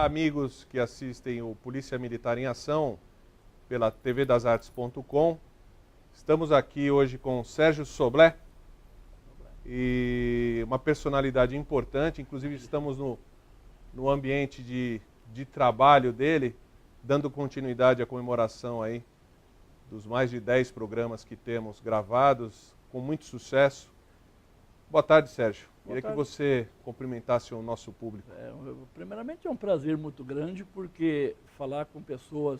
amigos que assistem o Polícia Militar em Ação pela tvdasartes.com. Estamos aqui hoje com Sérgio Soblé, e uma personalidade importante, inclusive estamos no ambiente de trabalho dele, dando continuidade à comemoração aí dos mais de 10 programas que temos gravados, com muito sucesso. Boa tarde, Sérgio. Queria que você cumprimentasse o nosso público. Primeiramente é um prazer muito grande, porque falar com pessoas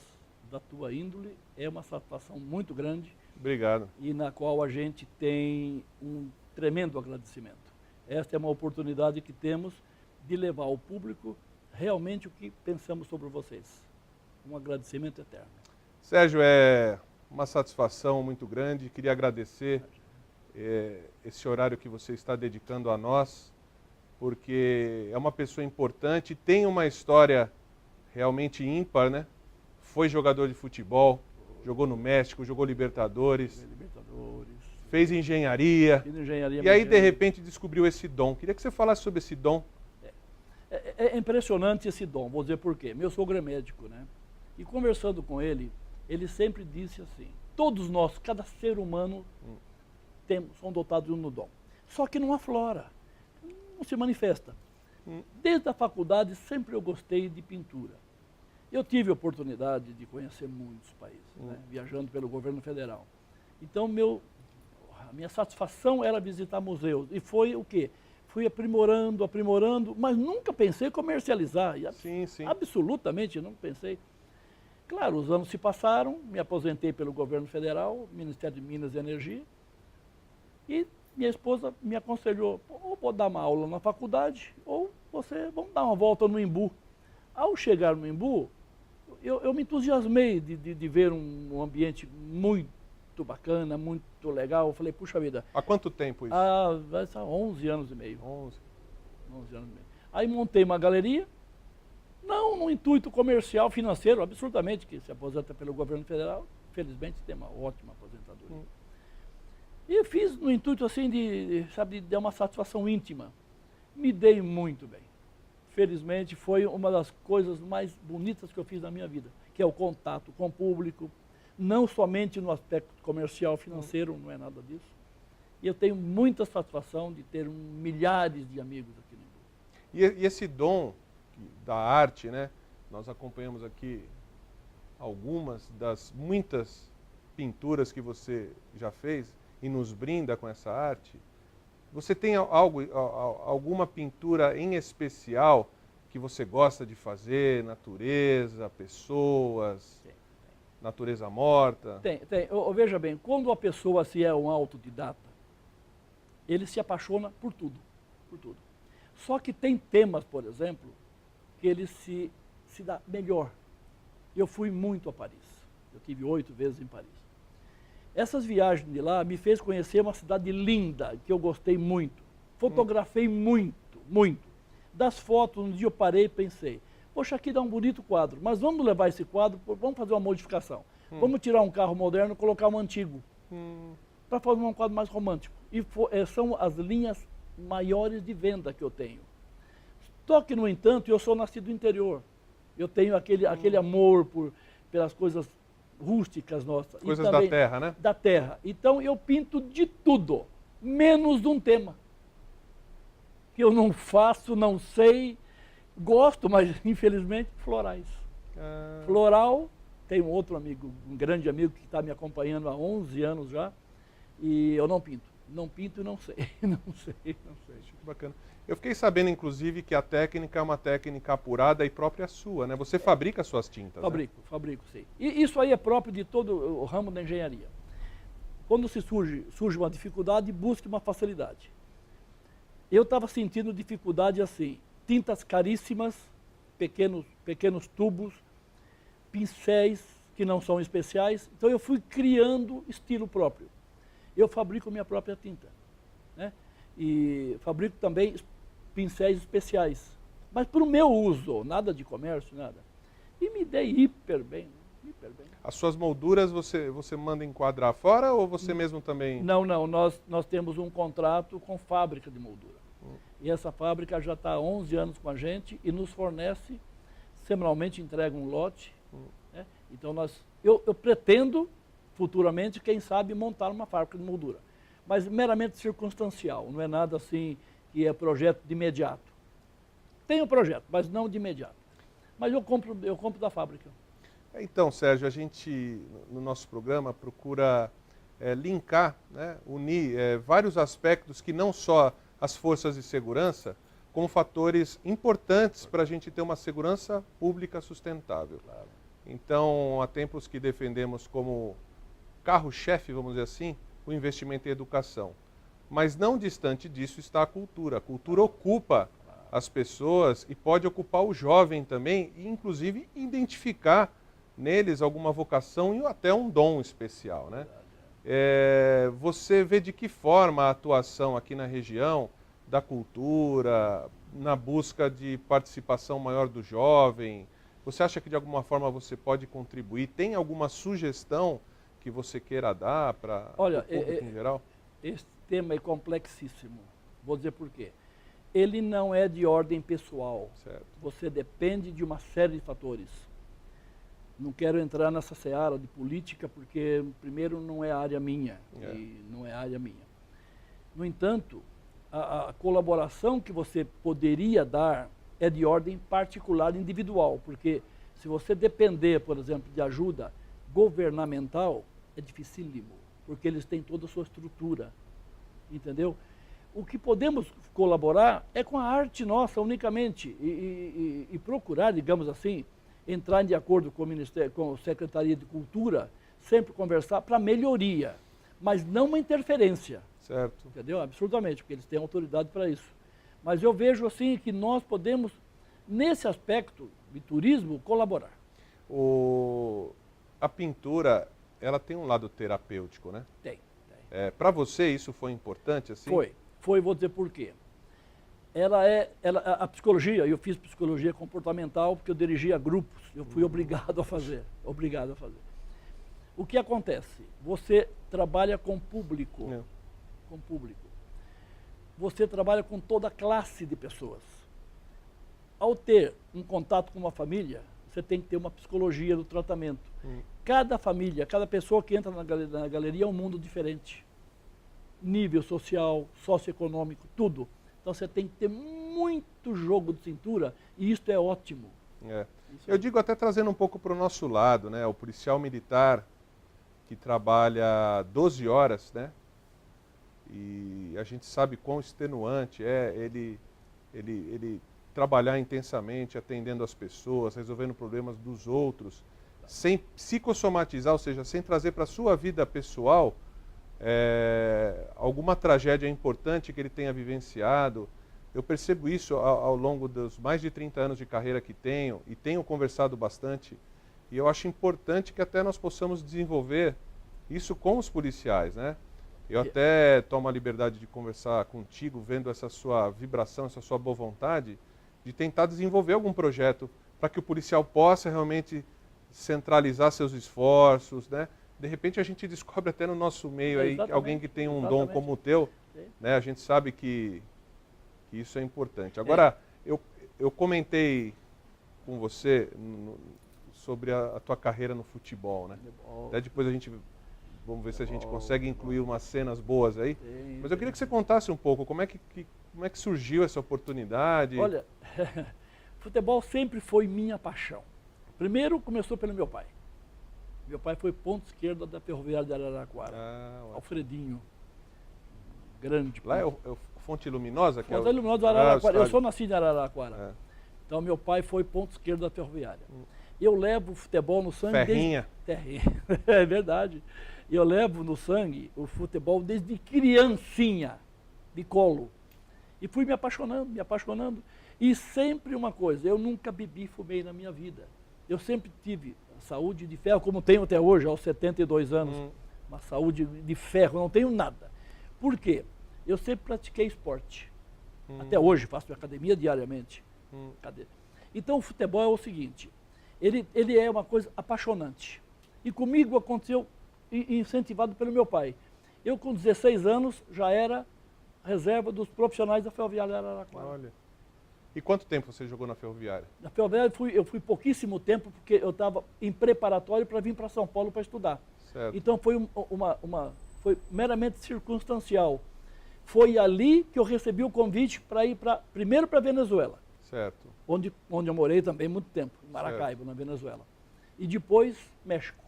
da tua índole é uma satisfação muito grande. Obrigado. E na qual a gente tem um tremendo agradecimento. Esta é uma oportunidade que temos de levar ao público realmente o que pensamos sobre vocês. Um agradecimento eterno. Sérgio, é uma satisfação muito grande. Queria agradecer esse horário que você está dedicando a nós, porque é uma pessoa importante, tem uma história realmente ímpar, né? Foi jogador de futebol, jogou no México, jogou Libertadores, fez engenharia, e aí de repente descobriu esse dom. Queria que você falasse sobre esse dom. É impressionante esse dom, vou dizer por quê. Meu sogro é médico, né? E conversando com ele, ele sempre disse assim: todos nós, cada ser humano, são dotados de um dom. Só que não aflora, não se manifesta. Desde a faculdade sempre eu gostei de pintura. Eu tive a oportunidade de conhecer muitos países, né? Viajando pelo governo federal. Então a minha satisfação era visitar museus. E foi o quê? Fui aprimorando, mas nunca pensei em comercializar. Sim. Absolutamente não pensei. Claro, os anos se passaram, me aposentei pelo governo federal, Ministério de Minas e Energia, e minha esposa me aconselhou: ou vou dar uma aula na faculdade, ou vamos dar uma volta no Embu. Ao chegar no Embu, eu me entusiasmei de ver um ambiente muito bacana, muito legal. Eu falei, puxa vida. Há quanto tempo isso? Vai ser 11 anos e meio. 11 anos e meio. Aí montei uma galeria, não no intuito comercial, financeiro, absolutamente, que se aposenta pelo governo federal, felizmente tem uma ótima aposentadoria. E fiz no intuito assim de dar uma satisfação íntima. Me dei muito bem. Felizmente foi uma das coisas mais bonitas que eu fiz na minha vida, que é o contato com o público, não somente no aspecto comercial, financeiro, não é nada disso. E eu tenho muita satisfação de ter milhares de amigos aqui no Embu. E esse dom da arte, né? Nós acompanhamos aqui algumas das muitas pinturas que você já fez e nos brinda com essa arte. Você tem alguma pintura em especial que você gosta de fazer? Natureza, pessoas, natureza morta? Tem. Veja bem, quando a pessoa se é um autodidata, ele se apaixona por tudo. Só que tem temas, por exemplo, que ele se dá melhor. Eu fui muito a Paris. Eu tive 8 vezes em Paris. Essas viagens de lá me fez conhecer uma cidade linda, que eu gostei muito. Fotografei muito. Das fotos, um dia eu parei e pensei, poxa, aqui dá um bonito quadro, mas vamos levar esse quadro, vamos fazer uma modificação. Vamos tirar um carro moderno e colocar um antigo, para fazer um quadro mais romântico. E são as linhas maiores de venda que eu tenho. Só que, no entanto, eu sou nascido no interior. Eu tenho aquele amor pelas coisas rústicas nossas. Coisas da terra, né? Da terra. Então eu pinto de tudo, menos de um tema. Que eu não faço, não sei, gosto, mas infelizmente florais. Floral, tem um outro amigo, um grande amigo que está me acompanhando há 11 anos já, e eu não pinto. Não pinto e não sei. Não sei. Que bacana. Eu fiquei sabendo, inclusive, que a técnica é uma técnica apurada e própria sua, né? Você fabrica suas tintas, Fabrico, sim. E isso aí é próprio de todo o ramo da engenharia. Quando surge uma dificuldade, busque uma facilidade. Eu estava sentindo dificuldade assim, tintas caríssimas, pequenos tubos, pincéis que não são especiais, então eu fui criando estilo próprio. Eu fabrico minha própria tinta, né? E fabrico também pincéis especiais, mas para o meu uso, nada de comércio, nada. E me dei hiper bem. As suas molduras você manda enquadrar fora ou você mesmo também? Não, nós temos um contrato com fábrica de moldura. E essa fábrica já está há 11 anos com a gente e nos fornece semanalmente entrega um lote. Né? Então eu pretendo futuramente, quem sabe, montar uma fábrica de moldura. Mas meramente circunstancial, não é nada assim que é projeto de imediato. Tenho projeto, mas não de imediato. Mas eu compro da fábrica. Então, Sérgio, a gente, no nosso programa, procura linkar, né, unir vários aspectos que não só as forças de segurança, como fatores importantes para a gente ter uma segurança pública sustentável. Claro. Então, há tempos que defendemos como carro-chefe, vamos dizer assim, o investimento em educação. Mas não distante disso está a cultura. A cultura ocupa as pessoas e pode ocupar o jovem também, e inclusive identificar neles alguma vocação e até um dom especial, né? Você vê de que forma a atuação aqui na região da cultura, na busca de participação maior do jovem? Você acha que de alguma forma você pode contribuir? Tem alguma sugestão que você queira dar para o público em geral? Esse tema é complexíssimo. Vou dizer por quê. Ele não é de ordem pessoal. Certo. Você depende de uma série de fatores. Não quero entrar nessa seara de política, porque, primeiro, não é área minha. E não é área minha. No entanto, a colaboração que você poderia dar é de ordem particular, individual, porque se você depender, por exemplo, de ajuda governamental, é dificílimo, porque eles têm toda a sua estrutura, entendeu? O que podemos colaborar é com a arte nossa unicamente e procurar, digamos assim, entrar de acordo com o Ministério, com a Secretaria de Cultura, sempre conversar para melhoria, mas não uma interferência. Certo. Entendeu? Absolutamente, porque eles têm autoridade para isso. Mas eu vejo assim que nós podemos, nesse aspecto de turismo, colaborar. A pintura, ela tem um lado terapêutico, né? Tem. Para você isso foi importante assim? Foi, vou dizer por quê. A psicologia, eu fiz psicologia comportamental porque eu dirigia grupos, eu fui obrigado a fazer. O que acontece? Você trabalha com público. Com público. Você trabalha com toda classe de pessoas. Ao ter um contato com uma família, você tem que ter uma psicologia do tratamento. Cada família, cada pessoa que entra na galeria é um mundo diferente. Nível social, socioeconômico, tudo. Então você tem que ter muito jogo de cintura e isso é ótimo. Eu digo até trazendo um pouco para o nosso lado, né? O policial militar que trabalha 12 horas, né? E a gente sabe quão extenuante é ele trabalhar intensamente, atendendo as pessoas, resolvendo problemas dos outros, sem psicossomatizar, ou seja, sem trazer para a sua vida pessoal alguma tragédia importante que ele tenha vivenciado. Eu percebo isso ao longo dos mais de 30 anos de carreira que tenho, e tenho conversado bastante, e eu acho importante que até nós possamos desenvolver isso com os policiais, né? Eu até tomo a liberdade de conversar contigo, vendo essa sua vibração, essa sua boa vontade, de tentar desenvolver algum projeto para que o policial possa realmente centralizar seus esforços, né? De repente a gente descobre até no nosso meio aí alguém que tem um dom como o teu, né? A gente sabe que isso é importante. Agora, eu comentei com você sobre a tua carreira no futebol, né? Até depois vamos ver se a gente consegue incluir umas cenas boas aí. Mas eu queria que você contasse um pouco como é que surgiu essa oportunidade. Olha, futebol sempre foi minha paixão. Primeiro começou pelo meu pai. Meu pai foi ponto esquerda da Ferroviária de Araraquara. Alfredinho. Grande. Lá é o Fonte Luminosa? Fonte Luminosa do Araraquara. Eu sou nascido em Araraquara. Então meu pai foi ponto esquerdo da Ferroviária. Eu levo o futebol no sangue. Terrinha. É verdade. Eu levo no sangue o futebol desde criancinha, de colo. E fui me apaixonando. E sempre uma coisa, eu nunca bebi e fumei na minha vida. Eu sempre tive saúde de ferro, como tenho até hoje, aos 72 anos. Uma saúde de ferro, não tenho nada. Por quê? Eu sempre pratiquei esporte. Até hoje faço academia diariamente. Então o futebol é o seguinte, ele é uma coisa apaixonante. E comigo aconteceu incentivado pelo meu pai. Eu com 16 anos já era reserva dos profissionais da Ferroviária de Araraquara. Olha. E quanto tempo você jogou na Ferroviária? Na Ferroviária eu fui pouquíssimo tempo, porque eu estava em preparatório para vir para São Paulo para estudar. Certo. Então foi foi meramente circunstancial. Foi ali que eu recebi o convite para ir primeiro para Venezuela, Certo. onde eu morei também muito tempo, em Maracaibo, na Venezuela. E depois México,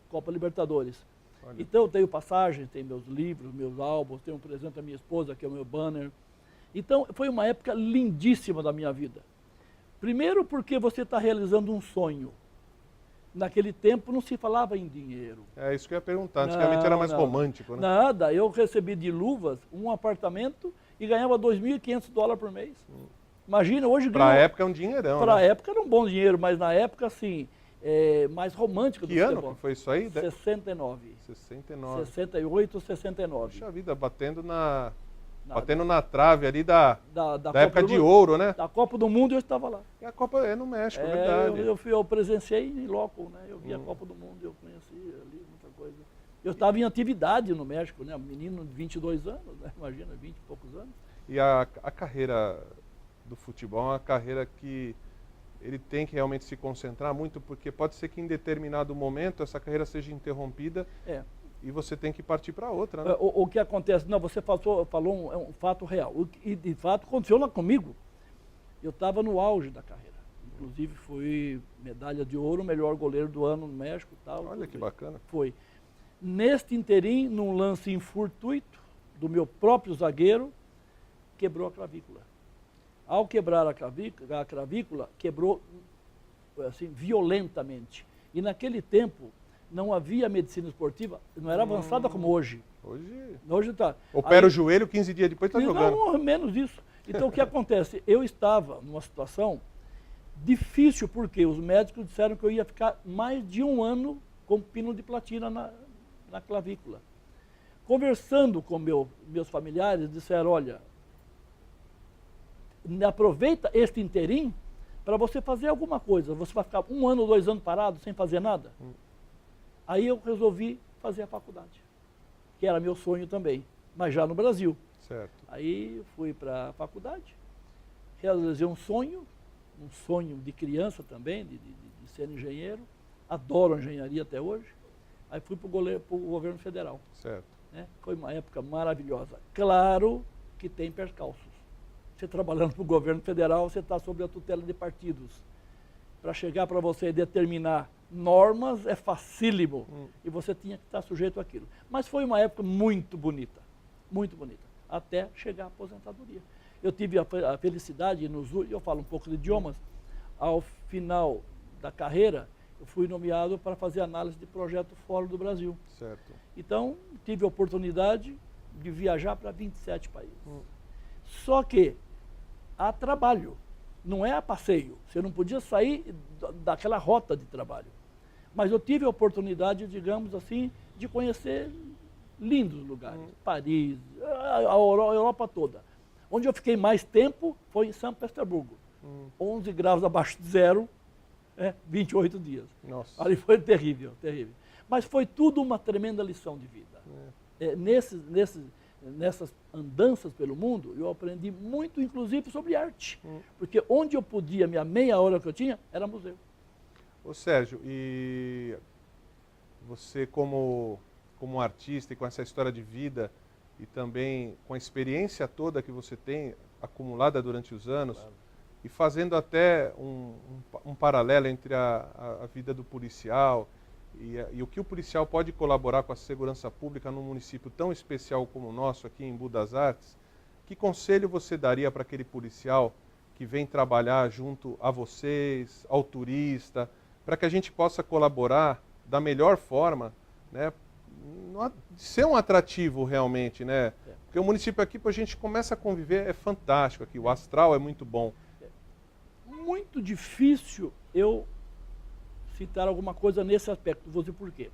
Copa Libertadores. Olha. Então eu tenho passagem, tenho meus livros, meus álbuns, tenho um presente da minha esposa, que é o meu banner. Então foi uma época lindíssima da minha vida. Primeiro porque você está realizando um sonho. Naquele tempo não se falava em dinheiro. É isso que eu ia perguntar. Antigamente era mais romântico, né? Nada. Eu recebi de luvas um apartamento e ganhava $2.500 por mês. Imagina, hoje ganha... Para a época é um dinheirão, Para a né? época era um bom dinheiro, mas na época, assim, mais romântico do Que ano futebol. que foi isso aí? 69. 69. 68, 69. Puxa vida, batendo na Nada. trave ali da Copa época do de Mundo. ouro, né? Da Copa do Mundo eu estava lá. E a Copa é no México, é verdade. Eu presenciei em loco, né? Eu vi a Copa do Mundo, eu conheci ali muita coisa. Eu estava em atividade no México, né? Um menino de 22 anos, né? Imagina, 20 e poucos anos. E a carreira do futebol é uma carreira que ele tem que realmente se concentrar muito, porque pode ser que em determinado momento essa carreira seja interrompida e você tem que partir para outra, né? O que acontece? Não, você falou um fato real. E de fato aconteceu lá comigo. Eu estava no auge da carreira. Inclusive fui medalha de ouro, melhor goleiro do ano no México e tal. Olha que bacana. Foi. Neste interim, num lance infortuito do meu próprio zagueiro, quebrou a clavícula. Ao quebrar a clavícula, quebrou assim, violentamente. E naquele tempo não havia medicina esportiva, não era avançada como hoje. Hoje está. Opera o joelho, 15 dias depois está jogando. Não, menos isso. Então o que acontece? Eu estava numa situação difícil, porque os médicos disseram que eu ia ficar mais de 1 ano com pino de platina na clavícula. Conversando com meus familiares, disseram, olha, aproveita este interim para você fazer alguma coisa. Você vai ficar 1 ano, 2 anos parado sem fazer nada? Aí eu resolvi fazer a faculdade, que era meu sonho também, mas já no Brasil. Certo. Aí fui para a faculdade, realizei um sonho de criança também, de ser engenheiro. Adoro engenharia até hoje. Aí fui para o governo federal. Certo. Né? Foi uma época maravilhosa. Claro que tem percalços. Você trabalhando para o governo federal, você está sob a tutela de partidos. Para chegar para você determinar normas é facílimo. E você tinha que estar sujeito àquilo. Mas foi uma época muito bonita, até chegar à aposentadoria. Eu tive a felicidade, eu falo um pouco de idiomas, ao final da carreira, eu fui nomeado para fazer análise de projeto fora do Brasil. Certo. Então, tive a oportunidade de viajar para 27 países. Só que há trabalho, não é a passeio. Você não podia sair daquela rota de trabalho. Mas eu tive a oportunidade, digamos assim, de conhecer lindos lugares. Paris, a Europa toda. Onde eu fiquei mais tempo foi em São Petersburgo. 11 graus abaixo de zero, 28 dias. Nossa. Ali foi terrível, terrível. Mas foi tudo uma tremenda lição de vida. Nessas andanças pelo mundo, eu aprendi muito, inclusive, sobre arte. Porque onde eu podia, minha meia hora que eu tinha, era museu. Ô Sérgio, e você como artista e com essa história de vida e também com a experiência toda que você tem acumulada durante os anos, claro, e fazendo até um paralelo entre a vida do policial e o que o policial pode colaborar com a segurança pública num município tão especial como o nosso aqui em Budas Artes, que conselho você daria para aquele policial que vem trabalhar junto a vocês, ao turista, para que a gente possa colaborar da melhor forma, né, ser um atrativo realmente, né? Porque o município aqui, a gente começa a conviver, é fantástico aqui, o astral é muito bom. Muito difícil eu citar alguma coisa nesse aspecto, vou dizer por quê.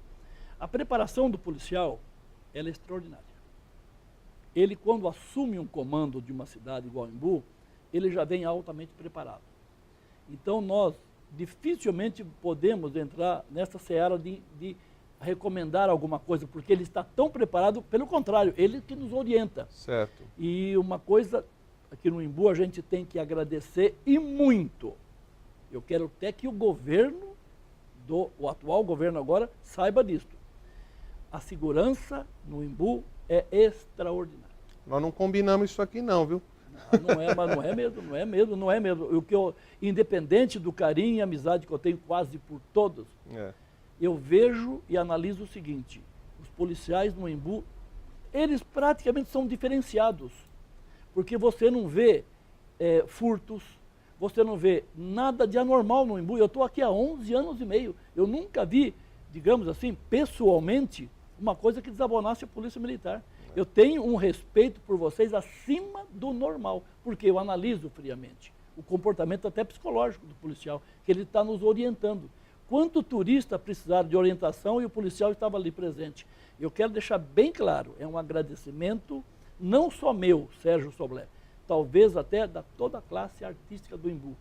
A preparação do policial, ela é extraordinária. Ele, quando assume um comando de uma cidade igual Embu, ele já vem altamente preparado. Então, nós dificilmente podemos entrar nessa seara de recomendar alguma coisa, porque ele está tão preparado, pelo contrário, ele que nos orienta. Certo. E uma coisa aqui no Imbu, a gente tem que agradecer e muito. Eu quero até que o governo, o atual governo agora, saiba disso. A segurança no Imbu é extraordinária. Nós não combinamos isso aqui não, viu? Não é, mas não é mesmo, não é mesmo, não é mesmo. Independente do carinho e amizade que eu tenho quase por todos, eu vejo e analiso o seguinte: os policiais no Imbu, eles praticamente são diferenciados, porque você não vê furtos, você não vê nada de anormal no Imbu. Eu estou aqui há 11 anos e meio, eu nunca vi, digamos assim, pessoalmente, uma coisa que desabonasse a Polícia Militar. Eu tenho um respeito por vocês acima do normal, porque eu analiso friamente o comportamento até psicológico do policial, que ele está nos orientando. Quanto turista precisaram de orientação e o policial estava ali presente. Eu quero deixar bem claro, é um agradecimento não só meu, Sérgio Soblé, talvez até da toda a classe artística do Imbu.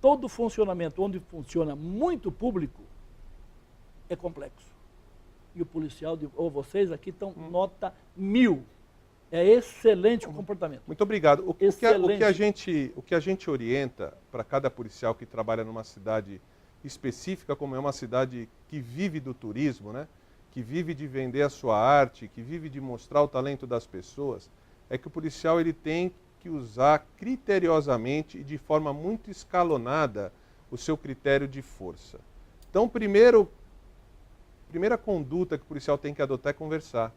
Todo funcionamento onde funciona muito público é complexo. E o policial, ou vocês aqui estão nota 1000. É excelente o comportamento. Muito obrigado. O que a gente orienta para cada policial que trabalha numa cidade específica, como é uma cidade que vive do turismo, né? Que vive de vender a sua arte, que vive de mostrar o talento das pessoas, é que o policial ele tem que usar criteriosamente e de forma muito escalonada o seu critério de força. Então, primeira conduta que o policial tem que adotar é conversar.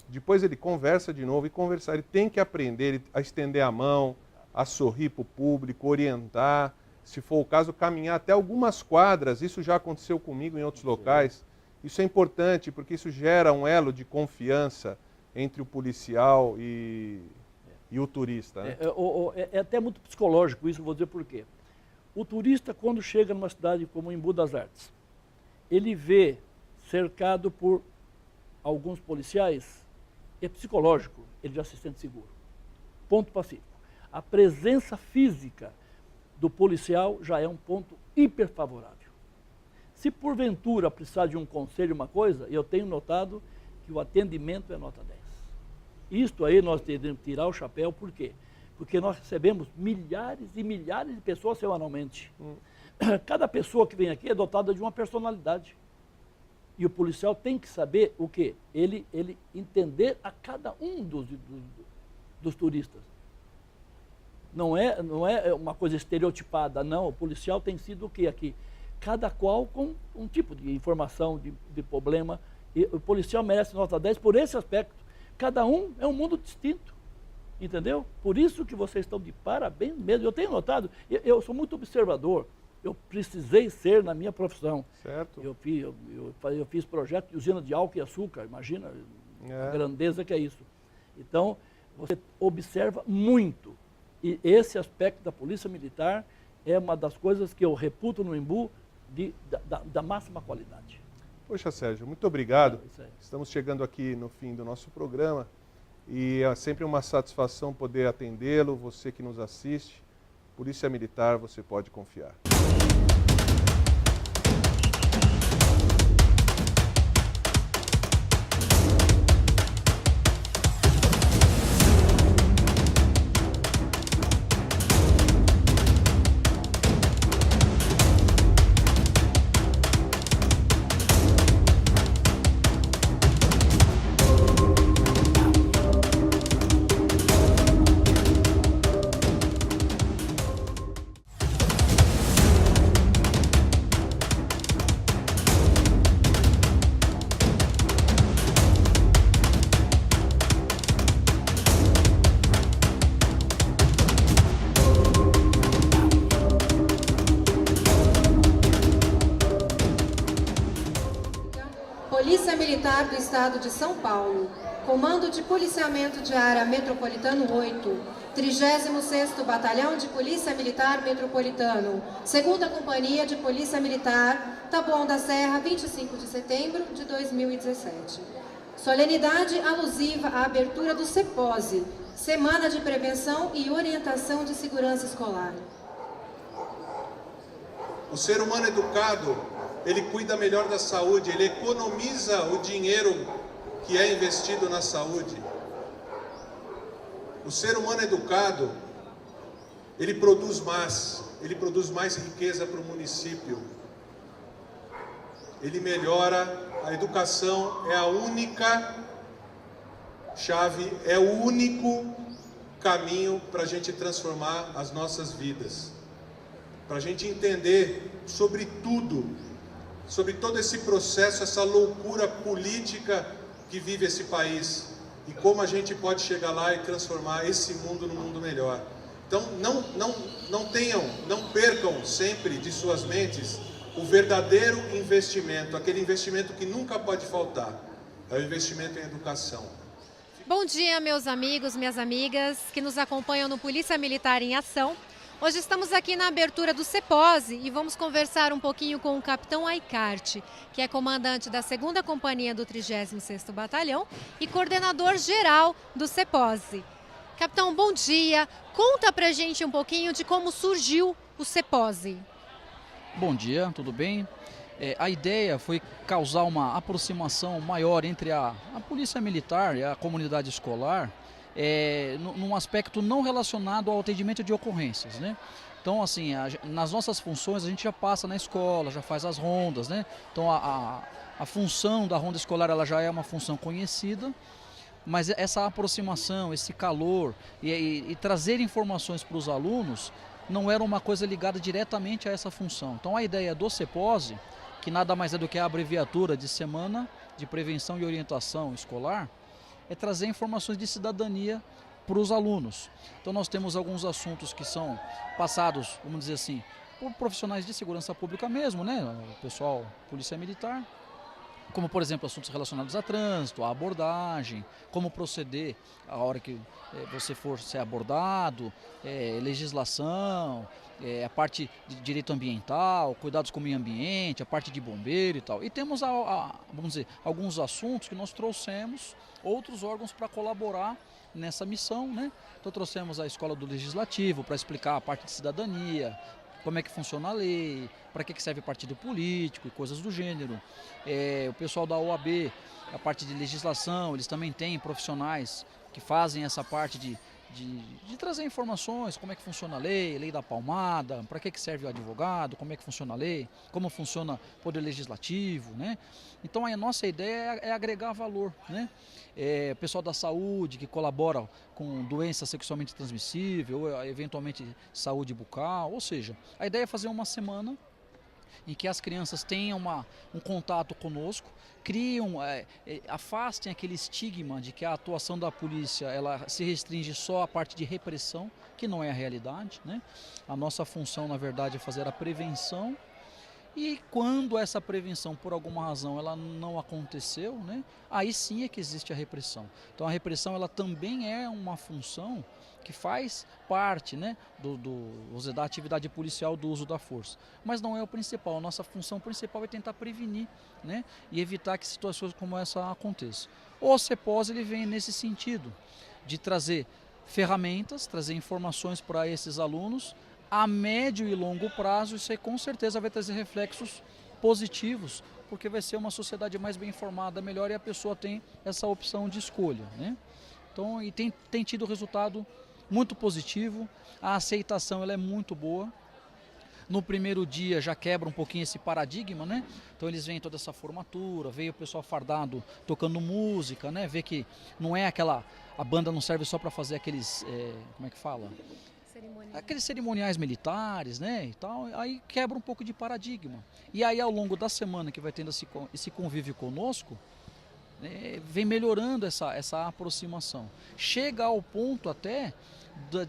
Depois ele conversa de novo e conversar. Ele tem que aprender a estender a mão, a sorrir para o público, orientar, se for o caso, caminhar até algumas quadras. Isso já aconteceu comigo em outros locais. Isso é importante porque isso gera um elo de confiança entre o policial e o turista. Né? É até muito psicológico isso, vou dizer por quê. O turista, quando chega numa cidade como Embu das Artes, ele vê cercado por alguns policiais, é psicológico, ele já se sente seguro. Ponto pacífico. A presença física do policial já é um ponto hiper favorável. Se porventura precisar de um conselho, uma coisa, eu tenho notado que o atendimento é nota 10. Isto aí nós temos que tirar o chapéu, por quê? Porque nós recebemos milhares e milhares de pessoas semanalmente. Cada pessoa que vem aqui é dotada de uma personalidade. E o policial tem que saber o quê? Ele entender a cada um dos turistas. Não é uma coisa estereotipada, não. O policial tem sido o quê aqui? Cada qual com um tipo de informação, de problema. E o policial merece nota 10 por esse aspecto. Cada um é um mundo distinto. Entendeu? Por isso que vocês estão de parabéns mesmo. Eu tenho notado, eu sou muito observador. Eu precisei ser na minha profissão. Certo. Eu fiz projeto de usina de álcool e açúcar, imagina a grandeza que é isso. Então, você observa muito. E esse aspecto da Polícia Militar é uma das coisas que eu reputo no Imbu da máxima qualidade. Poxa, Sérgio, muito obrigado. Estamos chegando aqui no fim do nosso programa e é sempre uma satisfação poder atendê-lo, você que nos assiste. Polícia Militar, você pode confiar. Polícia Militar do Estado de São Paulo, Comando de Policiamento de Área Metropolitano 8, 36º Batalhão de Polícia Militar Metropolitano, 2ª Companhia de Polícia Militar, Taboão da Serra, 25 de setembro de 2017. Solenidade alusiva à abertura do CEPOSE, Semana de Prevenção e Orientação de Segurança Escolar. O ser humano educado, ele cuida melhor da saúde, ele economiza o dinheiro que é investido na saúde. O ser humano educado, ele produz mais riqueza para o município. Ele melhora, a educação é a única chave, é o único caminho para a gente transformar as nossas vidas. Para a gente entender sobre tudo, sobre todo esse processo, essa loucura política que vive esse país. E como a gente pode chegar lá e transformar esse mundo num mundo melhor. Então não percam sempre de suas mentes o verdadeiro investimento, aquele investimento que nunca pode faltar, é o investimento em educação. Bom dia, meus amigos, minhas amigas que nos acompanham no Polícia Militar em Ação. Hoje estamos aqui na abertura do CEPOSE e vamos conversar um pouquinho com o capitão Aicarte, que é comandante da 2ª Companhia do 36º Batalhão e coordenador geral do CEPOSE. Capitão, bom dia. Conta pra gente um pouquinho de como surgiu o CEPOSE. Bom dia, tudo bem? A ideia foi causar uma aproximação maior entre a Polícia Militar e a comunidade escolar, num aspecto não relacionado ao atendimento de ocorrências, né? Então, assim, nas nossas funções a gente já passa na escola, já faz as rondas, né? Então, a função da ronda escolar ela já é uma função conhecida, mas essa aproximação, esse calor e trazer informações para os alunos não era uma coisa ligada diretamente a essa função. Então, a ideia do CEPOSE, que nada mais é do que a abreviatura de Semana de Prevenção e Orientação Escolar, é trazer informações de cidadania para os alunos. Então nós temos alguns assuntos que são passados, vamos dizer assim, por profissionais de segurança pública mesmo, né? O pessoal, polícia militar, como por exemplo assuntos relacionados a trânsito, a abordagem, como proceder a hora que você for ser abordado, legislação, a parte de direito ambiental, cuidados com o meio ambiente, a parte de bombeiro e tal. E temos, vamos dizer, alguns assuntos que nós trouxemos outros órgãos para colaborar nessa missão, né? Então trouxemos a Escola do Legislativo para explicar a parte de cidadania, como é que funciona a lei, para que serve partido político e coisas do gênero. O pessoal da OAB, a parte de legislação, eles também têm profissionais que fazem essa parte de trazer informações, como é que funciona a lei da palmada, para que serve o advogado, como é que funciona a lei, como funciona o poder legislativo, né? Então a nossa ideia é agregar valor, né? O pessoal da saúde que colabora com doença sexualmente transmissível, ou eventualmente saúde bucal, ou seja, a ideia é fazer uma semana em que as crianças tenham um contato conosco, afastem aquele estigma de que a atuação da polícia ela se restringe só à parte de repressão, que não é a realidade, né? A nossa função, na verdade, é fazer a prevenção. E quando essa prevenção, por alguma razão, ela não aconteceu, né, aí sim é que existe a repressão. Então a repressão ela também é uma função que faz parte, né, da atividade policial do uso da força. Mas não é o principal, a nossa função principal é tentar prevenir, né, e evitar que situações como essa aconteçam. O CEPOSE ele vem nesse sentido, de trazer ferramentas, trazer informações para esses alunos. A médio e longo prazo, isso aí com certeza vai trazer reflexos positivos, porque vai ser uma sociedade mais bem informada, melhor, e a pessoa tem essa opção de escolha, né? Então, e tem tido resultado muito positivo, a aceitação ela é muito boa. No primeiro dia já quebra um pouquinho esse paradigma, né? Então eles veem toda essa formatura, veio o pessoal fardado tocando música, né? Vê que não é a banda não serve só para fazer aqueles, como é que fala? Aqueles cerimoniais militares, né, e tal, aí quebra um pouco de paradigma. E aí ao longo da semana que vai tendo esse convívio conosco, vem melhorando essa aproximação. Chega ao ponto até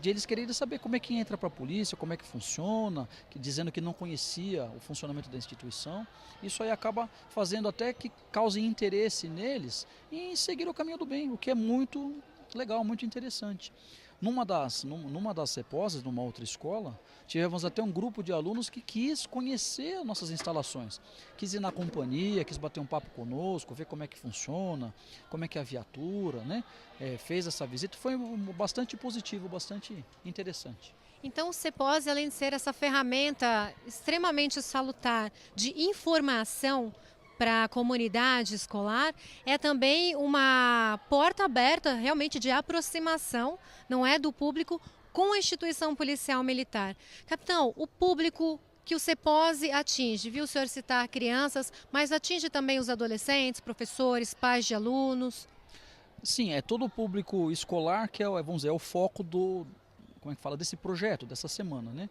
de eles quererem saber como é que entra para a polícia, como é que funciona, dizendo que não conhecia o funcionamento da instituição. Isso aí acaba fazendo até que cause interesse neles em seguir o caminho do bem, o que é muito legal, muito interessante. Numa das CEPOSes, numa outra escola, tivemos até um grupo de alunos que quis conhecer nossas instalações. Quis ir na companhia, quis bater um papo conosco, ver como é que funciona, como é que é a viatura, né? Fez essa visita, foi bastante positivo, bastante interessante. Então o CEPOSE, além de ser essa ferramenta extremamente salutar de informação para a comunidade escolar, é também uma porta aberta realmente de aproximação, não é, do público com a instituição policial militar. Capitão, o público que o CEPOSE atinge, viu o senhor citar crianças, mas atinge também os adolescentes, professores, pais de alunos? Sim, é todo o público escolar que vamos dizer, é o foco como é que fala, desse projeto, dessa semana, né?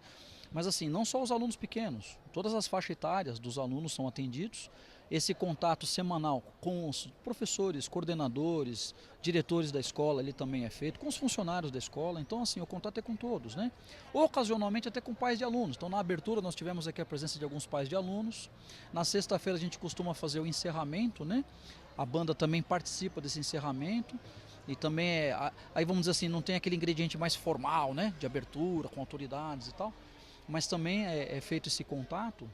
Mas assim, não só os alunos pequenos, todas as faixas etárias dos alunos são atendidos. Esse contato semanal com os professores, coordenadores, diretores da escola, ele também é feito, com os funcionários da escola. Então, assim, o contato é com todos, né? Ocasionalmente até com pais de alunos. Então, na abertura nós tivemos aqui a presença de alguns pais de alunos. Na sexta-feira a gente costuma fazer o encerramento, né? A banda também participa desse encerramento. E também, aí vamos dizer assim, não tem aquele ingrediente mais formal, né? De abertura, com autoridades e tal. Mas também é feito esse contato.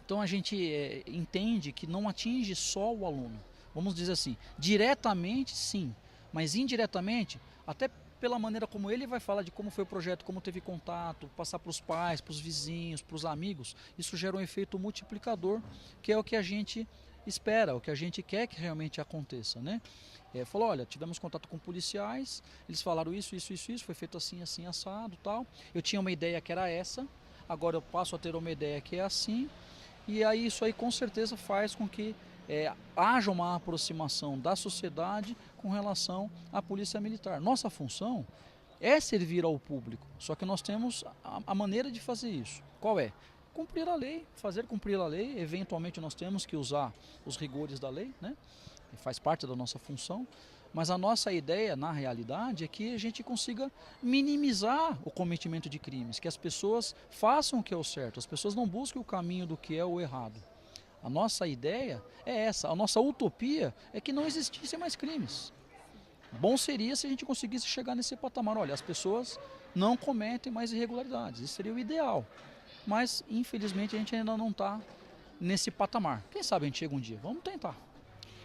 Então a gente entende que não atinge só o aluno. Vamos dizer assim, diretamente sim, mas indiretamente, até pela maneira como ele vai falar de como foi o projeto, como teve contato, passar para os pais, para os vizinhos, para os amigos, isso gera um efeito multiplicador, que é o que a gente espera, o que a gente quer que realmente aconteça, né? Falou, olha, tivemos contato com policiais, eles falaram isso, foi feito assim, assim, assado, tal. Eu tinha uma ideia que era essa, agora eu passo a ter uma ideia que é assim. E aí isso aí com certeza faz com que haja uma aproximação da sociedade com relação à polícia militar. Nossa função é servir ao público, só que nós temos a maneira de fazer isso. Qual é? Cumprir a lei, fazer cumprir a lei. Eventualmente nós temos que usar os rigores da lei, né? Faz parte da nossa função. Mas a nossa ideia, na realidade, é que a gente consiga minimizar o cometimento de crimes, que as pessoas façam o que é o certo, as pessoas não busquem o caminho do que é o errado. A nossa ideia é essa, a nossa utopia é que não existissem mais crimes. Bom seria se a gente conseguisse chegar nesse patamar, olha, as pessoas não cometem mais irregularidades, isso seria o ideal. Mas, infelizmente, a gente ainda não está nesse patamar. Quem sabe a gente chega um dia, vamos tentar.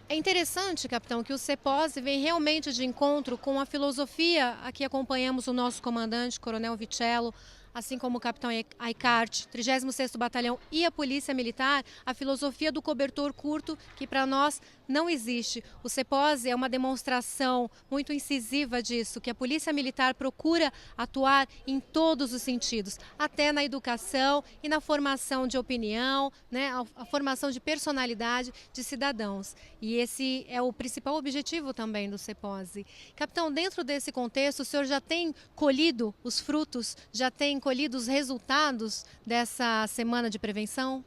É interessante, capitão, que o CEPOSE vem realmente de encontro com a filosofia. Aqui acompanhamos o nosso comandante, Coronel Vicello, assim como o capitão Aicart, 36º Batalhão e a Polícia Militar, a filosofia do cobertor curto, que para nós não existe. O CEPOSE é uma demonstração muito incisiva disso, que a Polícia Militar procura atuar em todos os sentidos, até na educação e na formação de opinião, né, a formação de personalidade de cidadãos. E esse é o principal objetivo também do CEPOSE. Capitão, dentro desse contexto, o senhor já tem colhido os frutos, já tem colhido os resultados dessa semana de prevenção?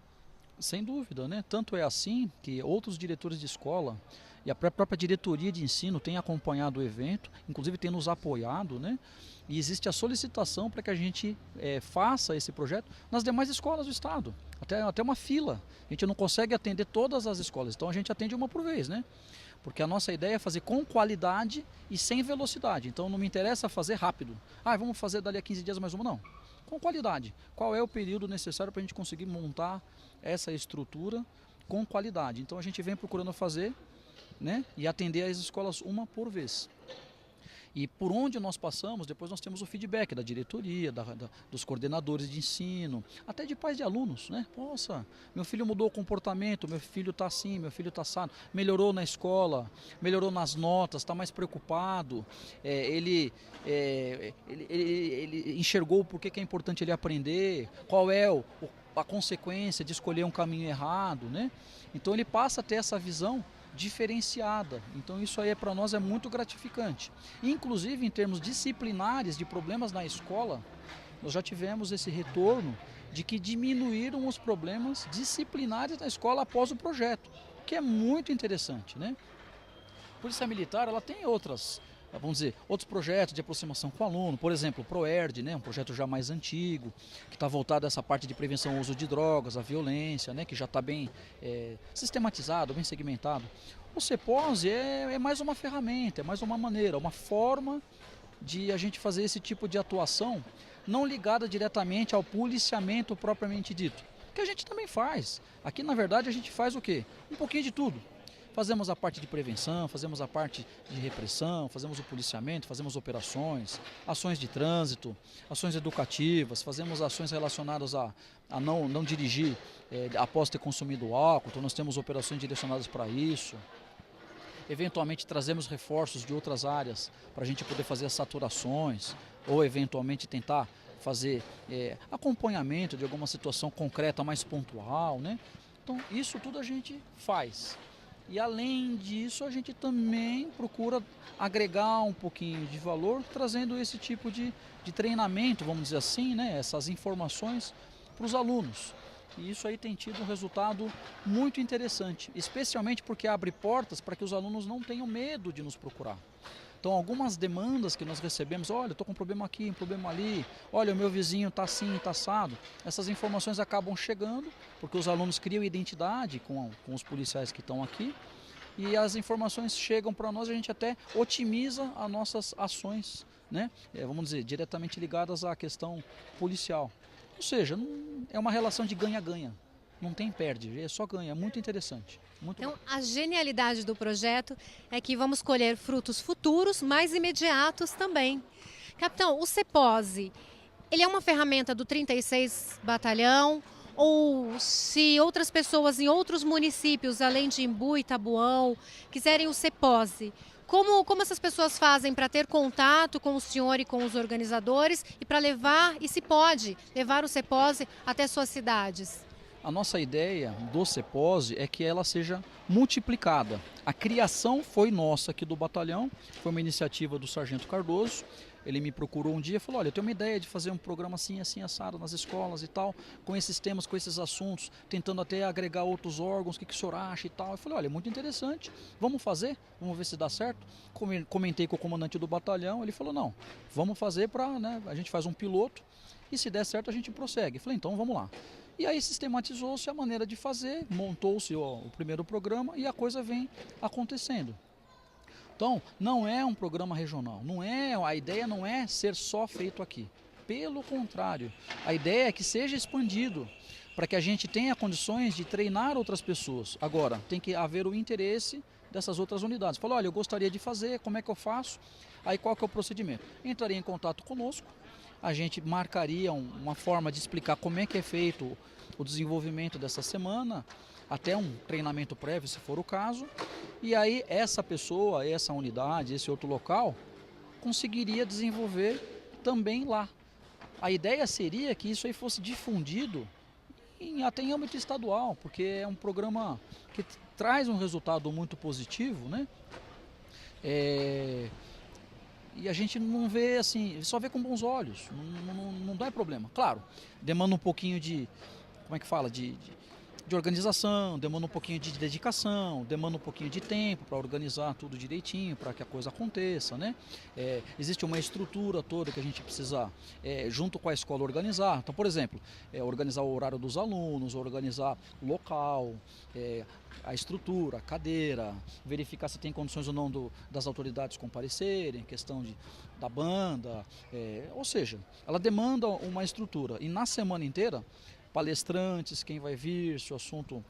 Sem dúvida, né? Tanto é assim que outros diretores de escola e a própria diretoria de ensino tem acompanhado o evento, inclusive tem nos apoiado, né? E existe a solicitação para que a gente faça esse projeto nas demais escolas do estado, até uma fila. A gente não consegue atender todas as escolas, então a gente atende uma por vez, né? Porque a nossa ideia é fazer com qualidade e sem velocidade. Então não me interessa fazer rápido. Vamos fazer dali a 15 dias mais uma, não. Com qualidade. Qual é o período necessário para a gente conseguir montar essa estrutura com qualidade? Então a gente vem procurando fazer, né, e atender as escolas uma por vez. E por onde nós passamos, depois nós temos o feedback da diretoria, dos coordenadores de ensino, até de pais de alunos, né? Nossa, meu filho mudou o comportamento, meu filho está assim, meu filho está assado, melhorou na escola, melhorou nas notas, está mais preocupado, ele enxergou por que é importante ele aprender, qual é a consequência de escolher um caminho errado, né? Então ele passa a ter essa visão diferenciada. Então isso aí para nós é muito gratificante. Inclusive em termos disciplinares de problemas na escola, nós já tivemos esse retorno de que diminuíram os problemas disciplinares na escola após o projeto, que é muito interessante, né? A Polícia Militar, ela tem outros projetos de aproximação com o aluno, por exemplo, o ProERD, né, um projeto já mais antigo, que está voltado a essa parte de prevenção ao uso de drogas, à violência, né, que já está bem sistematizado, bem segmentado. O CEPOSE é mais uma ferramenta, é mais uma maneira, uma forma de a gente fazer esse tipo de atuação, não ligada diretamente ao policiamento propriamente dito, que a gente também faz. Aqui, na verdade, a gente faz o quê? Um pouquinho de tudo. Fazemos a parte de prevenção, fazemos a parte de repressão, fazemos o policiamento, fazemos operações, ações de trânsito, ações educativas, fazemos ações relacionadas a não dirigir após ter consumido álcool, então nós temos operações direcionadas para isso. Eventualmente trazemos reforços de outras áreas para a gente poder fazer as saturações. ou eventualmente tentar fazer acompanhamento de alguma situação concreta mais pontual, né? Então isso tudo a gente faz. E além disso a gente também procura agregar um pouquinho de valor, trazendo esse tipo de treinamento, vamos dizer assim, né? Essas informações para os alunos. E isso aí tem tido um resultado muito interessante, especialmente porque abre portas para que os alunos não tenham medo de nos procurar. Então algumas demandas que nós recebemos, olha, estou com um problema aqui, um problema ali, olha, o meu vizinho está assim, está assado. Essas informações acabam chegando, porque os alunos criam identidade com os policiais que estão aqui, e as informações chegam para nós, a gente até otimiza as nossas ações, né? Vamos dizer, diretamente ligadas à questão policial. Ou seja, é uma relação de ganha-ganha, não tem perde, é só ganha, é muito interessante. Então, a genialidade do projeto é que vamos colher frutos futuros, mais imediatos também. Capitão, o CEPOSE, ele é uma ferramenta do 36 Batalhão, ou se outras pessoas em outros municípios, além de Imbu e Taboão, quiserem o CEPOSE, como essas pessoas fazem para ter contato com o senhor e com os organizadores e para levar, e se pode, levar o CEPOSE até suas cidades? A nossa ideia do CEPOSE é que ela seja multiplicada. A criação foi nossa aqui do batalhão, foi uma iniciativa do Sargento Cardoso. Ele me procurou um dia e falou, olha, eu tenho uma ideia de fazer um programa assim, assim, assado nas escolas e tal, com esses temas, com esses assuntos, tentando até agregar outros órgãos, o que o senhor acha e tal. Eu falei, olha, é muito interessante, vamos fazer, vamos ver se dá certo. Comentei com o comandante do batalhão, ele falou, não, vamos fazer para, né, a gente faz um piloto e se der certo a gente prossegue. Eu falei, então vamos lá. E aí sistematizou-se a maneira de fazer, montou-se o primeiro programa e a coisa vem acontecendo. Então, não é um programa regional, a ideia não é ser só feito aqui. Pelo contrário, a ideia é que seja expandido, para que a gente tenha condições de treinar outras pessoas. Agora, tem que haver o interesse dessas outras unidades. Falou, olha, eu gostaria de fazer, como é que eu faço? Aí qual que é o procedimento? Entraria em contato conosco, a gente marcaria uma forma de explicar como é que é feito o desenvolvimento dessa semana, até um treinamento prévio, se for o caso, e aí essa pessoa, essa unidade, esse outro local, conseguiria desenvolver também lá. A ideia seria que isso aí fosse difundido até em âmbito estadual, porque é um programa que traz um resultado muito positivo, né? E a gente não vê assim, só vê com bons olhos, não dá problema. Claro, demanda um pouquinho de, como é que fala, de organização, demanda um pouquinho de dedicação, demanda um pouquinho de tempo para organizar tudo direitinho, para que a coisa aconteça, né? Existe uma estrutura toda que a gente precisa, junto com a escola, organizar. Então, por exemplo, organizar o horário dos alunos, organizar o local, a estrutura, a cadeira, verificar se tem condições ou não das autoridades comparecerem, questão da banda, ou seja, ela demanda uma estrutura. E na semana inteira, palestrantes, quem vai vir, se o assunto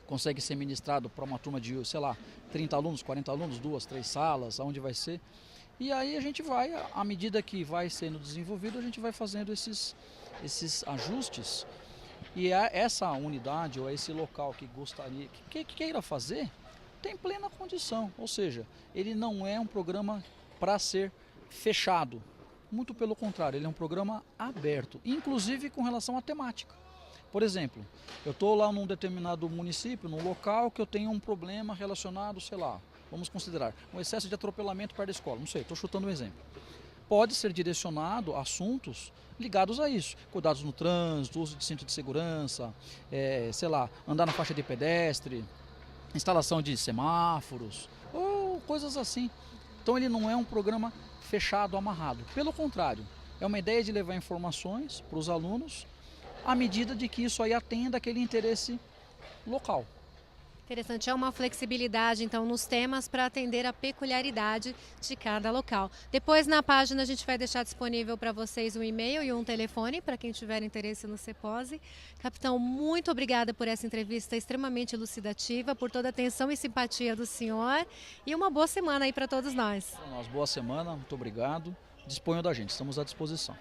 consegue ser ministrado para uma turma de, sei lá, 30 alunos, 40 alunos, 2, 3 salas, aonde vai ser. E aí a gente vai, à medida que vai sendo desenvolvido, a gente vai fazendo esses ajustes. E essa unidade ou esse local que gostaria, que queira fazer, tem plena condição. Ou seja, ele não é um programa para ser fechado. Muito pelo contrário, ele é um programa aberto, inclusive com relação à temática. Por exemplo, eu estou lá num determinado município, num local que eu tenho um problema relacionado, sei lá, vamos considerar, um excesso de atropelamento perto da escola, não sei, estou chutando um exemplo. Pode ser direcionado a assuntos ligados a isso, cuidados no trânsito, uso de cinto de segurança, sei lá, andar na faixa de pedestre, instalação de semáforos, ou coisas assim. Então ele não é um programa fechado, amarrado, pelo contrário, é uma ideia de levar informações para os alunos, à medida de que isso aí atenda aquele interesse local. Interessante, é uma flexibilidade então nos temas para atender a peculiaridade de cada local. Depois na página a gente vai deixar disponível para vocês um e-mail e um telefone para quem tiver interesse no CEPOSE. Capitão, muito obrigada por essa entrevista extremamente elucidativa, por toda a atenção e simpatia do senhor e uma boa semana aí para todos nós. Boa semana, muito obrigado. Disponham da gente, estamos à disposição.